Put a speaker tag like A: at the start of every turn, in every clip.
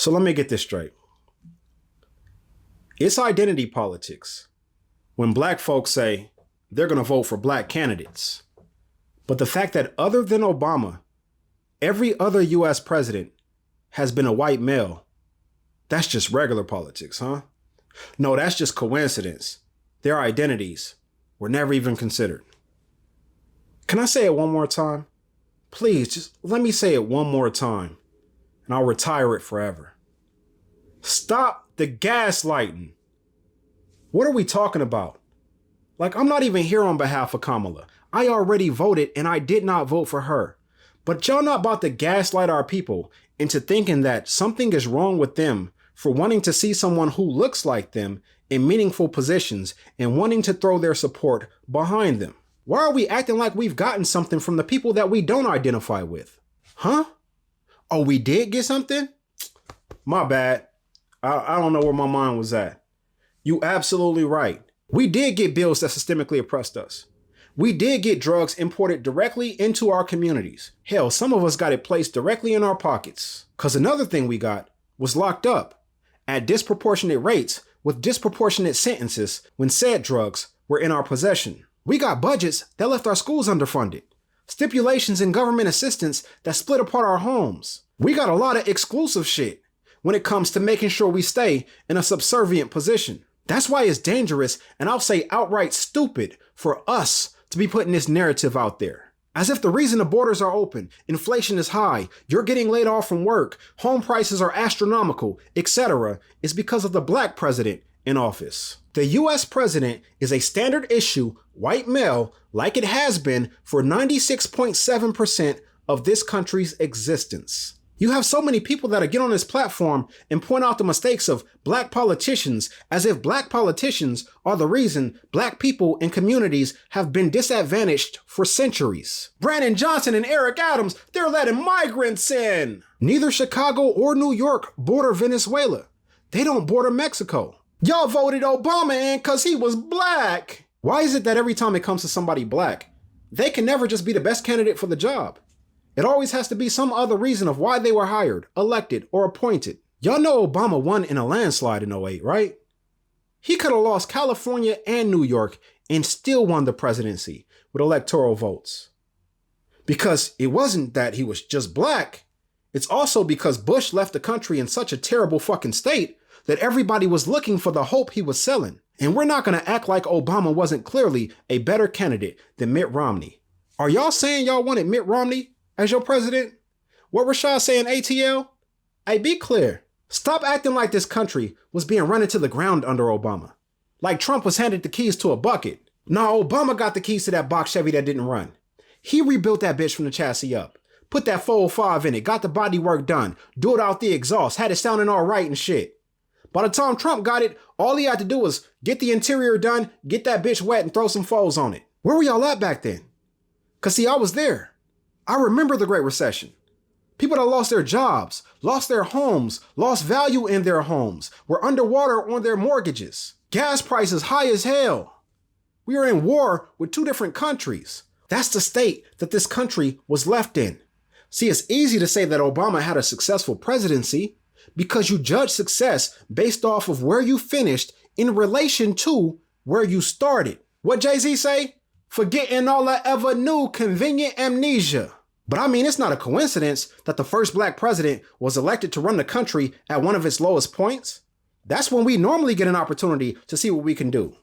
A: So let me get this straight. It's identity politics when black folks say they're going to vote for black candidates. But the fact that other than Obama, every other US president has been a white male, that's just regular politics, huh? No, that's just coincidence. Their identities were never even considered. Can I say it one more time? Please, just let me say it one more time, and I'll retire it forever. Stop the gaslighting. What are we talking about? Like, I'm not even here on behalf of Kamala. I already voted, and I did not vote for her. But y'all not about to gaslight our people into thinking that something is wrong with them for wanting to see someone who looks like them in meaningful positions and wanting to throw their support behind them. Why are we acting like we've gotten something from the people that we don't identify with? Huh? Oh, we did get something? My bad. I don't know where my mind was at. You absolutely right. We did get bills that systemically oppressed us. We did get drugs imported directly into our communities. Hell, some of us got it placed directly in our pockets. Because another thing we got was locked up at disproportionate rates with disproportionate sentences when said drugs were in our possession. We got budgets that left our schools underfunded, stipulations in government assistance that split apart our homes. We got a lot of exclusive shit when it comes to making sure we stay in a subservient position. That's why it's dangerous, and I'll say outright stupid, for us to be putting this narrative out there. As if the reason the borders are open, inflation is high, you're getting laid off from work, home prices are astronomical, etc., is because of the black president in office. The US president is a standard issue white male like it has been for 96.7% of this country's existence. You have so many people that get on this platform and point out the mistakes of black politicians as if black politicians are the reason black people and communities have been disadvantaged for centuries. Brandon Johnson and Eric Adams, they're letting migrants in. Neither Chicago or New York border Venezuela. They don't border Mexico. Y'all voted Obama in because he was black. Why is it that every time it comes to somebody black, they can never just be the best candidate for the job? It always has to be some other reason of why they were hired, elected, or appointed. Y'all know Obama won in a landslide in 2008, right? He could have lost California and New York and still won the presidency with electoral votes. Because it wasn't that he was just black. It's also because Bush left the country in such a terrible fucking state that everybody was looking for the hope he was selling. And we're not going to act like Obama wasn't clearly a better candidate than Mitt Romney. Are y'all saying y'all wanted Mitt Romney as your president? What Rashad saying, ATL? Hey, be clear. Stop acting like this country was being run into the ground under Obama. Like Trump was handed the keys to a bucket. No, Obama got the keys to that box Chevy that didn't run. He rebuilt that bitch from the chassis up. Put that 405 in it, got the body work done, do it out the exhaust, had it sounding all right and shit. By the time Trump got it, all he had to do was get the interior done, get that bitch wet and throw some foes on it. Where were y'all at back then? Cause see, I was there. I remember the Great Recession. People that lost their jobs, lost their homes, lost value in their homes, were underwater on their mortgages. Gas prices high as hell. We were in war with two different countries. That's the state that this country was left in. See, it's easy to say that Obama had a successful presidency because you judge success based off of where you finished in relation to where you started. What Jay-Z say? Forgetting all I ever knew, convenient amnesia. But I mean, it's not a coincidence that the first black president was elected to run the country at one of its lowest points. That's when we normally get an opportunity to see what we can do.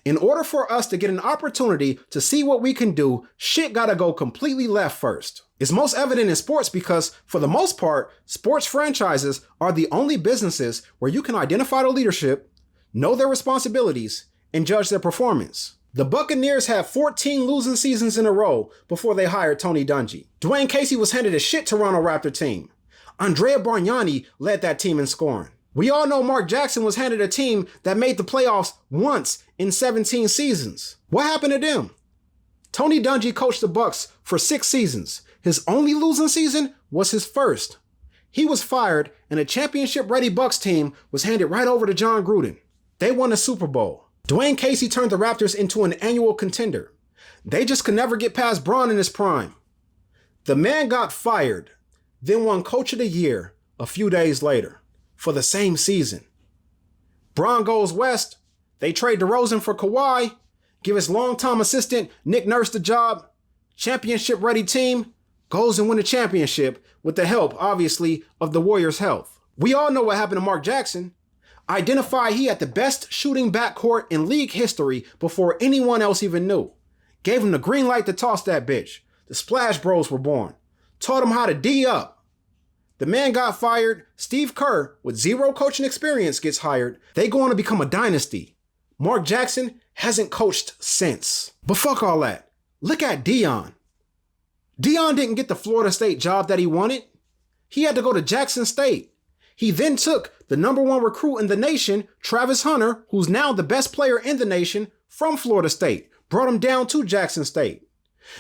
A: In order for us to get an opportunity to see what we can do, shit gotta go completely left first. It's most evident in sports because, for the most part, sports franchises are the only businesses where you can identify the leadership, know their responsibilities, and judge their performance. The Buccaneers had 14 losing seasons in a row before they hired Tony Dungy. Dwayne Casey was handed a shit Toronto Raptor team. Andrea Bargnani led that team in scoring. We all know Mark Jackson was handed a team that made the playoffs once in 17 seasons. What happened to them? Tony Dungy coached the Bucs for 6 seasons. His only losing season was his first. He was fired and a championship-ready Bucs team was handed right over to John Gruden. They won the Super Bowl. Dwayne Casey turned the Raptors into an annual contender. They just could never get past Braun in his prime. The man got fired, then won Coach of the Year a few days later. for the same season. Bron goes west. They trade DeRozan for Kawhi, give his longtime assistant Nick Nurse the job. Championship-ready team goes and win a championship with the help, obviously, of the Warriors' health. We all know what happened to Mark Jackson. Identified he had the best shooting backcourt in league history before anyone else even knew. Gave him the green light to toss that bitch. The Splash Bros were born. Taught him how to D up. The man got fired. Steve Kerr, with zero coaching experience, gets hired. They go on to become a dynasty. Mark Jackson hasn't coached since. But fuck all that. Look at Deion. Deion didn't get the Florida State job that he wanted. He had to go to Jackson State. He then took the #1 recruit in the nation, Travis Hunter, who's now the best player in the nation, from Florida State, brought him down to Jackson State.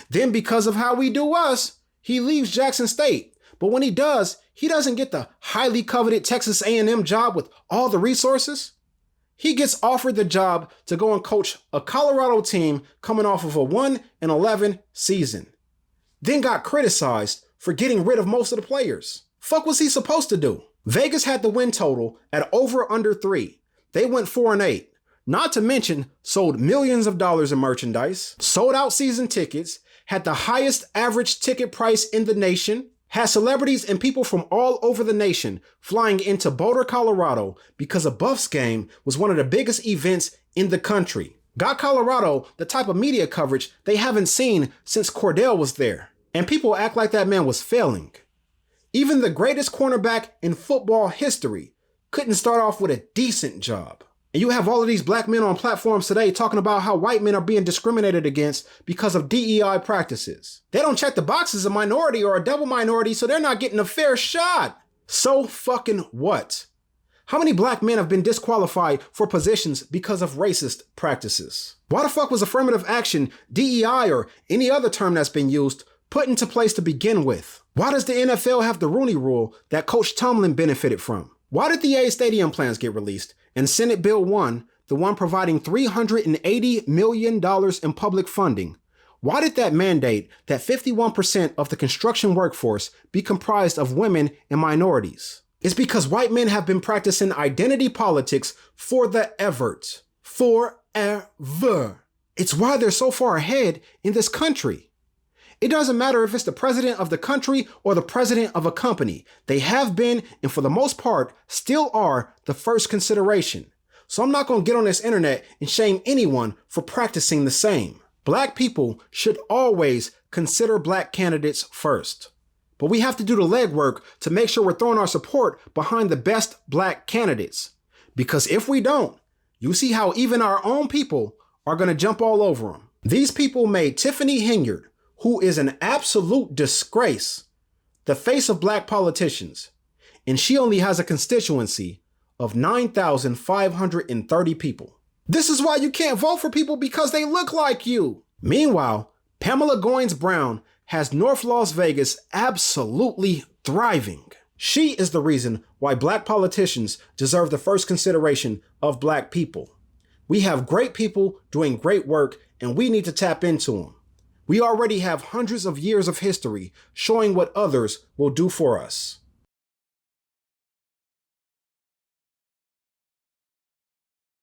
A: Then because of how we do us, he leaves Jackson State. But when he does, he doesn't get the highly coveted Texas A&M job with all the resources. He gets offered the job to go and coach a Colorado team coming off of a 1-11 season. Then got criticized for getting rid of most of the players. Fuck was he supposed to do? Vegas had the win total at over under 3. They went 4-8. Not to mention sold millions of dollars in merchandise, sold out season tickets, had the highest average ticket price in the nation, had celebrities and people from all over the nation flying into Boulder, Colorado because a Buffs game was one of the biggest events in the country. Got Colorado the type of media coverage they haven't seen since Cordell was there. And people act like that man was failing. Even the greatest cornerback in football history couldn't start off with a decent job. And you have all of these black men on platforms today talking about how white men are being discriminated against because of DEI practices. They don't check the box as a minority or a double minority, so they're not getting a fair shot. So fucking what? How many black men have been disqualified for positions because of racist practices? Why the fuck was affirmative action, DEI, or any other term that's been used, put into place to begin with? Why does the NFL have the Rooney Rule that Coach Tomlin benefited from? Why did the A stadium plans get released and Senate Bill 1, the one providing $380 million in public funding, why did that mandate that 51% of the construction workforce be comprised of women and minorities? It's because white men have been practicing identity politics forever. It's why they're so far ahead in this country. It doesn't matter if it's the president of the country or the president of a company. They have been, and for the most part, still are the first consideration. So I'm not going to get on this internet and shame anyone for practicing the same. Black people should always consider black candidates first. But we have to do the legwork to make sure we're throwing our support behind the best black candidates. Because if we don't, you see how even our own people are going to jump all over them. These people made Tiffany Henyard, who is an absolute disgrace, the face of black politicians, and she only has a constituency of 9,530 people. This is why you can't vote for people because they look like you. Meanwhile, Pamela Goins-Brown has North Las Vegas absolutely thriving. She is the reason why black politicians deserve the first consideration of black people. We have great people doing great work, and we need to tap into them. We already have hundreds of years of history showing what others will do for us.